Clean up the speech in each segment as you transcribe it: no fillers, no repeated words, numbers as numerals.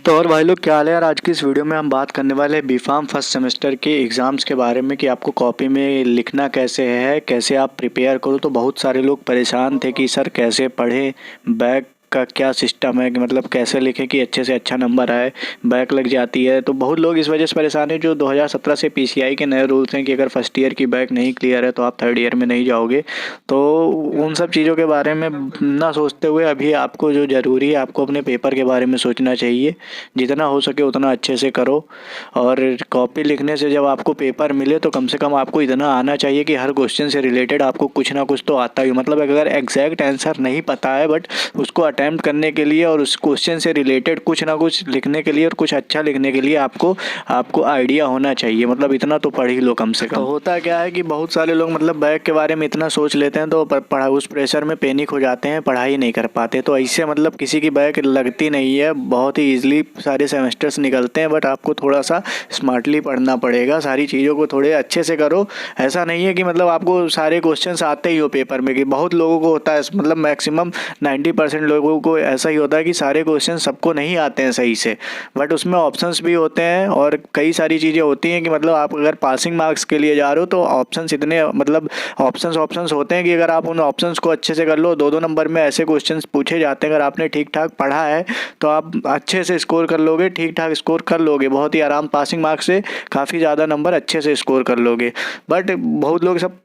तो और भाई लोग, क्या हाल है यार। आज की इस वीडियो में हम बात करने वाले हैं बीफार्म फर्स्ट सेमेस्टर के एग्ज़ाम्स के बारे में कि आपको कॉपी में लिखना कैसे है, कैसे आप प्रिपेयर करो। तो बहुत सारे लोग परेशान थे कि सर कैसे पढ़ें, बैक का क्या सिस्टम है कि मतलब कैसे लिखें कि अच्छे से अच्छा नंबर आए, बैक लग जाती है। तो बहुत लोग इस वजह से परेशान हैं जो 2017 से पीसीआई के नए रूल्स हैं कि अगर फर्स्ट ईयर की बैक नहीं क्लियर है तो आप थर्ड ईयर में नहीं जाओगे। तो उन सब चीज़ों के बारे में ना सोचते हुए अभी आपको जो ज़रूरी है, आपको अपने पेपर के बारे में सोचना चाहिए। जितना हो सके उतना अच्छे से करो। और कॉपी लिखने से जब आपको पेपर मिले तो कम से कम आपको इतना आना चाहिए कि हर क्वेश्चन से रिलेटेड आपको कुछ ना कुछ तो आता ही। मतलब अगर एग्जैक्ट आंसर नहीं पता है बट उसको अटैम्प्ट करने के लिए और उस क्वेश्चन से रिलेटेड कुछ ना कुछ लिखने के लिए और कुछ अच्छा लिखने के लिए आपको आपको आइडिया होना चाहिए। मतलब इतना तो पढ़ ही लो कम से कम। तो होता क्या है कि बहुत सारे लोग मतलब बैक के बारे में इतना सोच लेते हैं तो पढ़ा उस प्रेशर में पैनिक हो जाते हैं, पढ़ाई नहीं कर पाते। तो ऐसे मतलब किसी की बैक लगती नहीं है, बहुत ही ईजिली सारे सेमेस्टर्स निकलते हैं। बट आपको थोड़ा सा स्मार्टली पढ़ना पड़ेगा, सारी चीज़ों को थोड़े अच्छे से करो। ऐसा नहीं है कि मतलब आपको सारे क्वेश्चंस आते ही हो पेपर में, कि बहुत लोगों को होता है, मतलब मैक्सिमम 90% लोगों को ऐसा ही होता है कि सारे क्वेश्चन सबको नहीं आते हैं सही से। बट उसमें ऑप्शंस भी होते हैं और कई सारी चीज़ें होती हैं कि मतलब आप अगर पासिंग मार्क्स के लिए जा रहे हो तो ऑप्शंस इतने मतलब ऑप्शंस होते हैं कि अगर आप उन ऑप्शंस को अच्छे से कर लो, दो दो नंबर में ऐसे क्वेश्चंस पूछे जाते हैं। अगर आपने ठीक ठाक पढ़ा है तो आप अच्छे से स्कोर कर लोगे, ठीक ठाक स्कोर कर लोगे, बहुत ही आराम, पासिंग मार्क्स से काफ़ी ज़्यादा नंबर अच्छे से स्कोर कर लोगे। बट बहुत लोग सब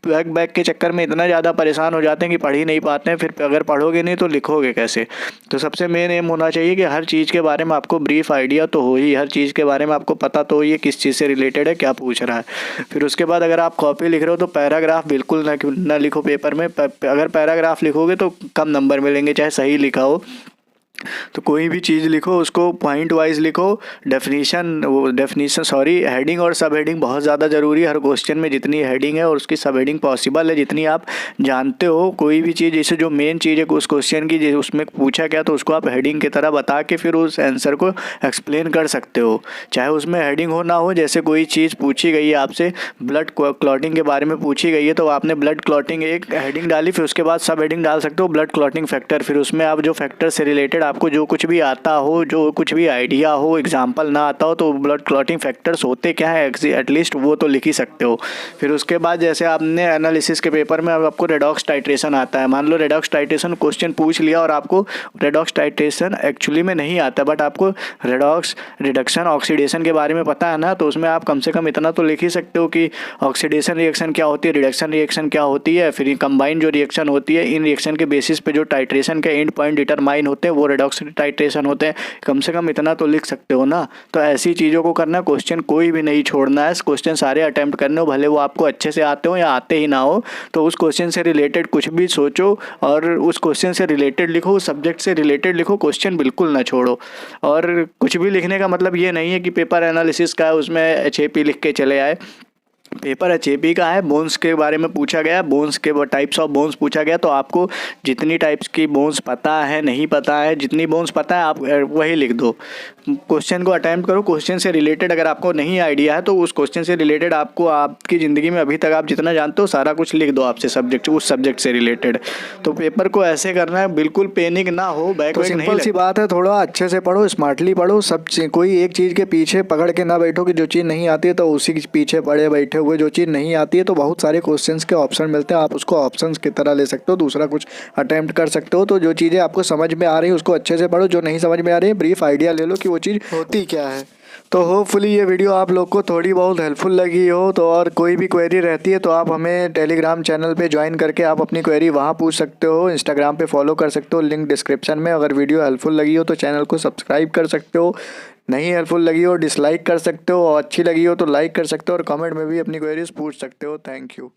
बैक के चक्कर में इतना ज़्यादा परेशान हो जाते हैं कि पढ़ ही नहीं पाते हैं। फिर अगर पढ़ोगे नहीं तो लिखोगे कैसे। तो सबसे मेन एम होना चाहिए कि हर चीज़ के बारे में आपको ब्रीफ आइडिया तो हो ही, हर चीज़ के बारे में आपको पता तो हो ये किस चीज़ से रिलेटेड है, क्या पूछ रहा है। फिर उसके बाद अगर आप कॉपी लिख रहे हो तो पैराग्राफ बिल्कुल ना लिखो पेपर में। अगर पैराग्राफ लिखोगे तो कम नंबर मिलेंगे, चाहे सही लिखा हो। तो कोई भी चीज़ लिखो उसको पॉइंट वाइज लिखो। हेडिंग और सब हेडिंग बहुत ज़्यादा ज़रूरी है। हर क्वेश्चन में जितनी हेडिंग है और उसकी सब हेडिंग पॉसिबल है, जितनी आप जानते हो कोई भी चीज़, जैसे जो मेन चीज़ है उस क्वेश्चन की, उसमें पूछा क्या तो उसको आप हेडिंग की तरह बता के फिर उस आंसर को एक्सप्लेन कर सकते हो, चाहे उसमें हेडिंग हो ना हो। जैसे कोई चीज़ पूछी गई है आपसे, ब्लड क्लॉटिंग के बारे में पूछी गई है तो आपने ब्लड क्लॉटिंग एक हेडिंग डाली, फिर उसके बाद सब हेडिंग डाल सकते हो ब्लड क्लॉटिंग फैक्टर। फिर उसमें आप जो फैक्टर से रिलेटेड आपको जो कुछ भी आता हो, जो कुछ भी आइडिया हो, एग्जांपल ना आता हो तो ब्लड क्लॉटिंग फैक्टर्स होते क्या है एटलीस्ट वो तो लिख ही सकते हो। फिर उसके बाद जैसे आपने एनालिसिस के पेपर में अब आपको रेडॉक्स टाइट्रेशन आता है, मान लो रेडॉक्स टाइट्रेशन क्वेश्चन पूछ लिया और आपको रेडॉक्स टाइट्रेशन एक्चुअली में नहीं आता बट आपको रेडॉक्स रिडक्शन ऑक्सीडेशन के बारे में पता है ना, तो उसमें आप कम से कम इतना तो लिख ही सकते हो कि ऑक्सीडेशन रिएक्शन क्या होती है, रिडक्शन रिएक्शन क्या होती है, फिर कंबाइन जो रिएक्शन होती है, इन रिएक्शन के बेसिस पे जो टाइट्रेशन के एंड पॉइंट डिटरमाइन होते हैं वो रेडॉक्स टाइट्रेशन होते हैं। कम से कम इतना तो लिख सकते हो ना। तो ऐसी चीज़ों को करना, क्वेश्चन कोई भी नहीं छोड़ना है, क्वेश्चन सारे अटेम्प्ट करने हो, भले वो आपको अच्छे से आते हो या आते ही ना हो। तो उस क्वेश्चन से रिलेटेड कुछ भी सोचो और उस क्वेश्चन से रिलेटेड लिखो, उस सब्जेक्ट से रिलेटेड लिखो, क्वेश्चन बिल्कुल ना छोड़ो। और कुछ भी लिखने का मतलब ये नहीं है कि पेपर एनालिसिस का है उसमें एचएपी लिख के चले आए। पेपर एचएपी का है, बोन्स के बारे में पूछा गया, बोन्स के टाइप्स ऑफ बोन्स पूछा गया, तो आपको जितनी टाइप्स की बोन्स पता है, नहीं पता है, जितनी बोन्स पता है आप वही लिख दो। क्वेश्चन को अटेम्प्ट करो, क्वेश्चन से रिलेटेड अगर आपको नहीं आइडिया है तो उस क्वेश्चन से रिलेटेड आपको आपकी ज़िंदगी में अभी तक आप जितना जानते हो सारा कुछ लिख दो आपसे सब्जेक्ट, उस सब्जेक्ट से रिलेटेड। तो पेपर को ऐसे करना है, बिल्कुल पैनिक ना हो, बैक वैक नहीं। सिंपल सी बात है, थोड़ा अच्छे से पढ़ो, स्मार्टली पढ़ो। सब कोई एक चीज़ के पीछे पकड़ के ना बैठो कि जो चीज़ नहीं आती है तो उसी के पीछे पड़े बैठे हुए। जो चीज़ नहीं आती है तो बहुत सारे क्वेश्चंस के ऑप्शन मिलते हैं, आप उसको ऑप्शंस की तरह ले सकते हो, दूसरा कुछ अटेम्प्ट कर सकते हो। तो जो चीज़ें आपको समझ में आ रही है उसको अच्छे से पढ़ो, जो नहीं समझ में आ रही है ब्रीफ आइडिया ले लो कि वो चीज़ होती क्या है। तो होपफुली ये वीडियो आप लोग को थोड़ी बहुत हेल्पफुल लगी हो। तो और कोई भी क्वेरी रहती है तो आप हमें टेलीग्राम चैनल पे ज्वाइन करके आप अपनी क्वेरी वहाँ पूछ सकते हो, इंस्टाग्राम पे फॉलो कर सकते हो, लिंक डिस्क्रिप्शन में। अगर वीडियो हेल्पफुल लगी हो तो चैनल को सब्सक्राइब कर सकते हो, नहीं हेल्पफुल लगी हो डिसलाइक कर सकते हो, और अच्छी लगी हो तो लाइक कर सकते हो, और कमेंट में भी अपनी क्वेरीज पूछ सकते हो। Thank you.